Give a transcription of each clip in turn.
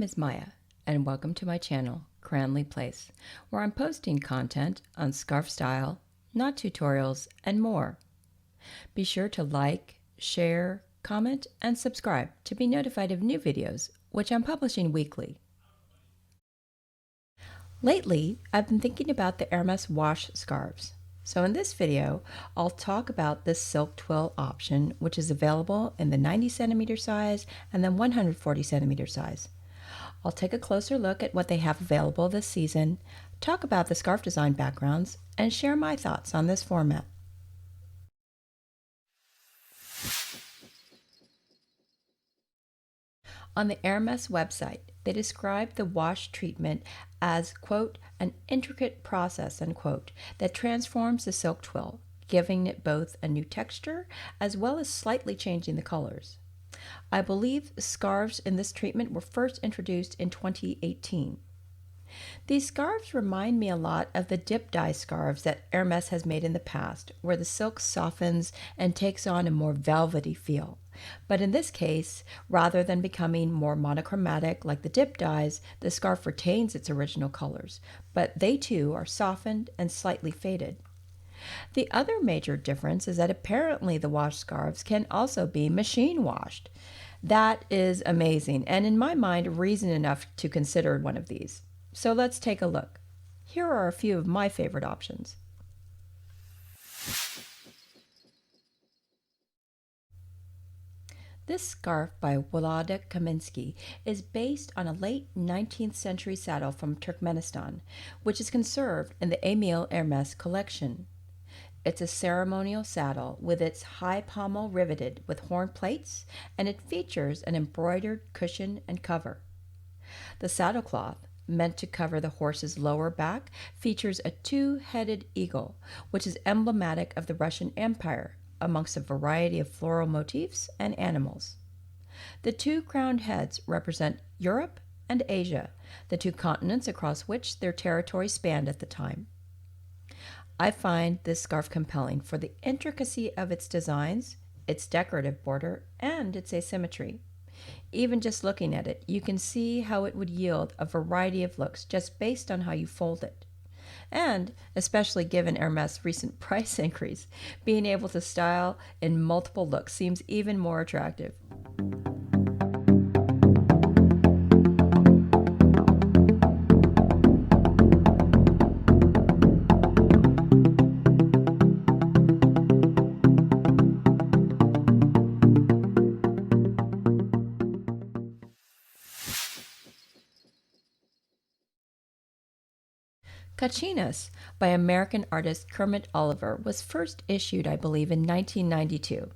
is Maya, and welcome to my channel, Cranley Place, where I'm posting content on scarf style, knot tutorials, and more. Be sure to like, share, comment, and subscribe to be notified of new videos, which I'm publishing weekly. Lately, I've been thinking about the Hermès wash scarves. So in this video, I'll talk about this silk twill option, which is available in the 90 centimeter size and the 140 centimeter size. I'll take a closer look at what they have available this season, talk about the scarf design backgrounds, and share my thoughts on this format. On the Hermès website, they describe the wash treatment as, quote, an intricate process, unquote, that transforms the silk twill, giving it both a new texture as well as slightly changing the colors. I believe scarves in this treatment were first introduced in 2018. These scarves remind me a lot of the dip dye scarves that Hermès has made in the past, where the silk softens and takes on a more velvety feel. But in this case, rather than becoming more monochromatic like the dip dyes, the scarf retains its original colors, but they too are softened and slightly faded. The other major difference is that apparently the wash scarves can also be machine washed. That is amazing, and in my mind, reason enough to consider one of these. So let's take a look. Here are a few of my favorite options. This scarf by Wlodek Kaminski is based on a late 19th century saddle from Turkmenistan, which is conserved in the Emile Hermès collection. It's a ceremonial saddle with its high pommel riveted with horn plates, and it features an embroidered cushion and cover. The saddlecloth, meant to cover the horse's lower back, features a two-headed eagle, which is emblematic of the Russian Empire, amongst a variety of floral motifs and animals. The two crowned heads represent Europe and Asia, the two continents across which their territory spanned at the time. I find this scarf compelling for the intricacy of its designs, its decorative border, and its asymmetry. Even just looking at it, you can see how it would yield a variety of looks just based on how you fold it. And, especially given Hermès' recent price increase, being able to style in multiple looks seems even more attractive. Kachinas by American artist Kermit Oliver was first issued, I believe, in 1992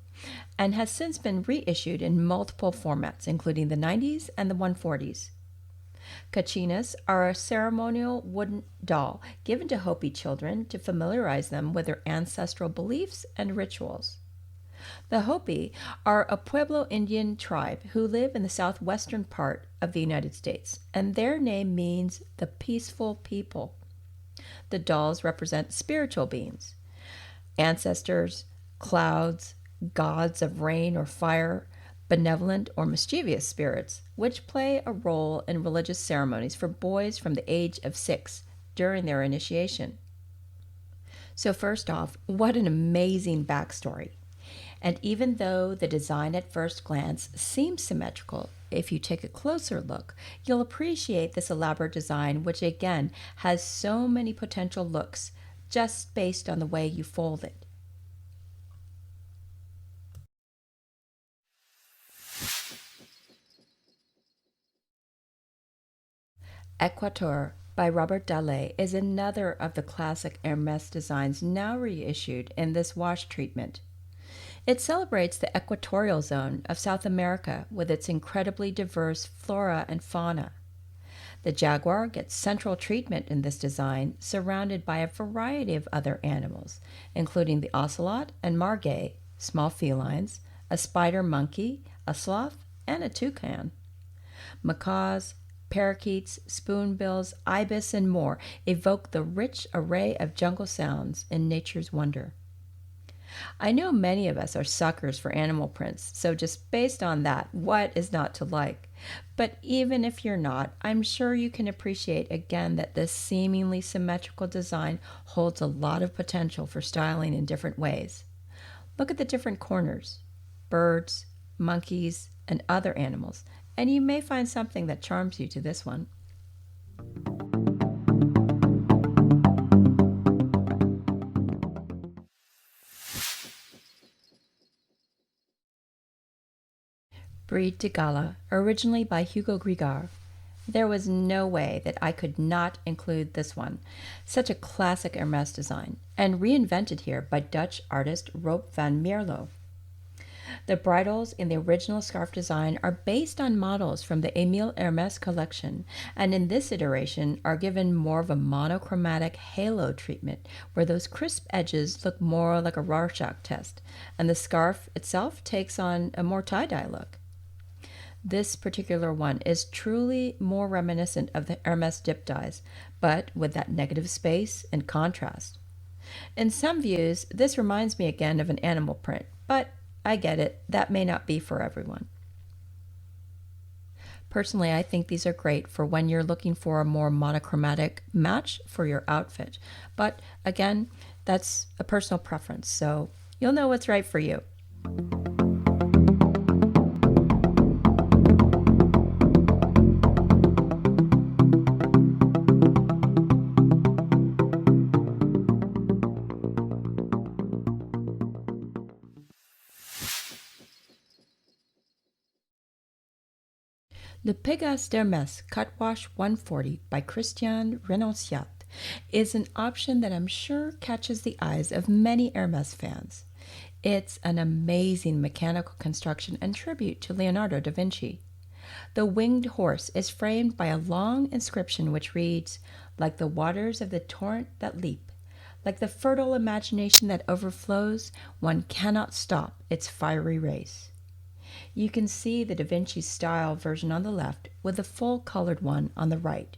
and has since been reissued in multiple formats, including the 90s and the 140s. Kachinas are a ceremonial wooden doll given to Hopi children to familiarize them with their ancestral beliefs and rituals. The Hopi are a Pueblo Indian tribe who live in the southwestern part of the United States, and their name means the peaceful people. The dolls represent spiritual beings, ancestors, clouds, gods of rain or fire, benevolent or mischievous spirits, which play a role in religious ceremonies for boys from the age of 6 during their initiation. So first off, what an amazing backstory. And even though the design at first glance seems symmetrical, if you take a closer look, you'll appreciate this elaborate design, which again has so many potential looks just based on the way you fold it. Equateur by Robert Dallet is another of the classic Hermès designs now reissued in this wash treatment. It celebrates the equatorial zone of South America with its incredibly diverse flora and fauna. The jaguar gets central treatment in this design, surrounded by a variety of other animals, including the ocelot and margay, small felines, a spider monkey, a sloth, and a toucan. Macaws, parakeets, spoonbills, ibis, and more evoke the rich array of jungle sounds in nature's wonder. I know many of us are suckers for animal prints, so just based on that, what is not to like? But even if you're not, I'm sure you can appreciate again that this seemingly symmetrical design holds a lot of potential for styling in different ways. Look at the different corners, birds, monkeys, and other animals, and you may find something that charms you to this one. Bride de Gala, originally by Hugo Grygar. There was no way that I could not include this one. Such a classic Hermès design, and reinvented here by Dutch artist Rop Van Mierlo. The bridles in the original scarf design are based on models from the Émile Hermès collection, and in this iteration are given more of a monochromatic halo treatment, where those crisp edges look more like a Rorschach test, and the scarf itself takes on a more tie-dye look. This particular one is truly more reminiscent of the Hermès dip dyes, but with that negative space and contrast. In some views, this reminds me again of an animal print, but I get it, that may not be for everyone. Personally, I think these are great for when you're looking for a more monochromatic match for your outfit. But again, that's a personal preference, so you'll know what's right for you. The Pegase d'Hermès Cut Wash 140 by Christian Renonciat is an option that I'm sure catches the eyes of many Hermès fans. It's an amazing mechanical construction and tribute to Leonardo da Vinci. The winged horse is framed by a long inscription which reads, "Like the waters of the torrent that leap, like the fertile imagination that overflows, one cannot stop its fiery race." You can see the Da Vinci style version on the left with the full colored one on the right.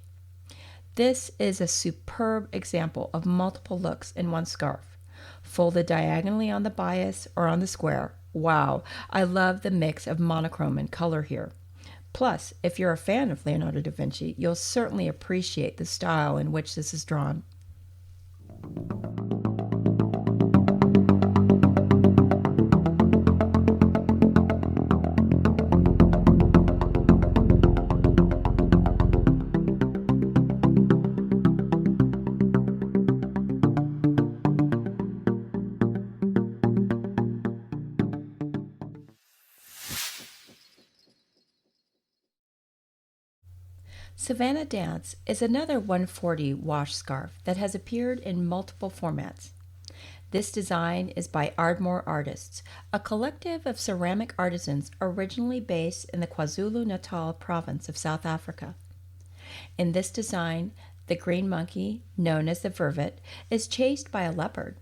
This is a superb example of multiple looks in one scarf. Folded diagonally on the bias or on the square. Wow, I love the mix of monochrome and color here. Plus, if you're a fan of Leonardo da Vinci, you'll certainly appreciate the style in which this is drawn. Savana Dance is another 140 wash scarf that has appeared in multiple formats. This design is by Ardmore Artists, a collective of ceramic artisans originally based in the KwaZulu-Natal province of South Africa. In this design, the green monkey, known as the vervet, is chased by a leopard.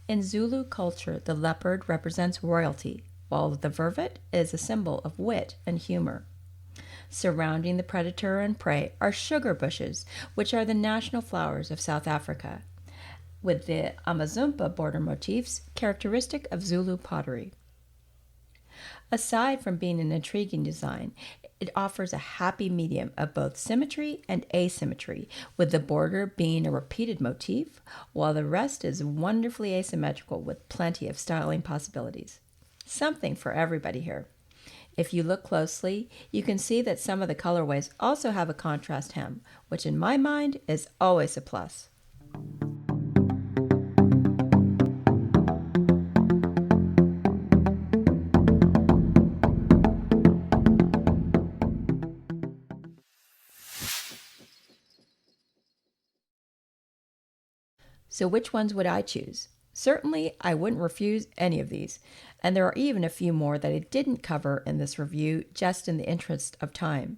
In Zulu culture, the leopard represents royalty, while the vervet is a symbol of wit and humor. Surrounding the predator and prey are sugar bushes, which are the national flowers of South Africa, with the Amazumpa border motifs characteristic of Zulu pottery. Aside from being an intriguing design, it offers a happy medium of both symmetry and asymmetry, with the border being a repeated motif, while the rest is wonderfully asymmetrical with plenty of styling possibilities. Something for everybody here. If you look closely, you can see that some of the colorways also have a contrast hem, which in my mind is always a plus. So which ones would I choose? Certainly, I wouldn't refuse any of these, and there are even a few more that I didn't cover in this review just in the interest of time.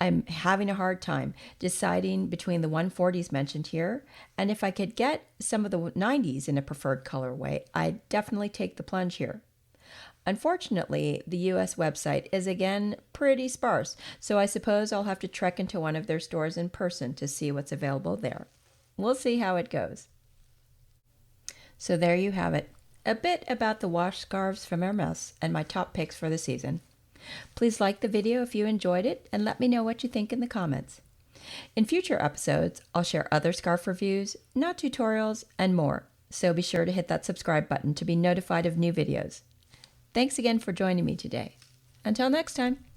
I'm having a hard time deciding between the 140s mentioned here, and if I could get some of the 90s in a preferred colorway, I'd definitely take the plunge here. Unfortunately, the US website is again pretty sparse, so I suppose I'll have to trek into one of their stores in person to see what's available there. We'll see how it goes. So there you have it, a bit about the wash scarves from Hermès and my top picks for the season. Please like the video if you enjoyed it and let me know what you think in the comments. In future episodes, I'll share other scarf reviews, knot tutorials, and more, so be sure to hit that subscribe button to be notified of new videos. Thanks again for joining me today. Until next time.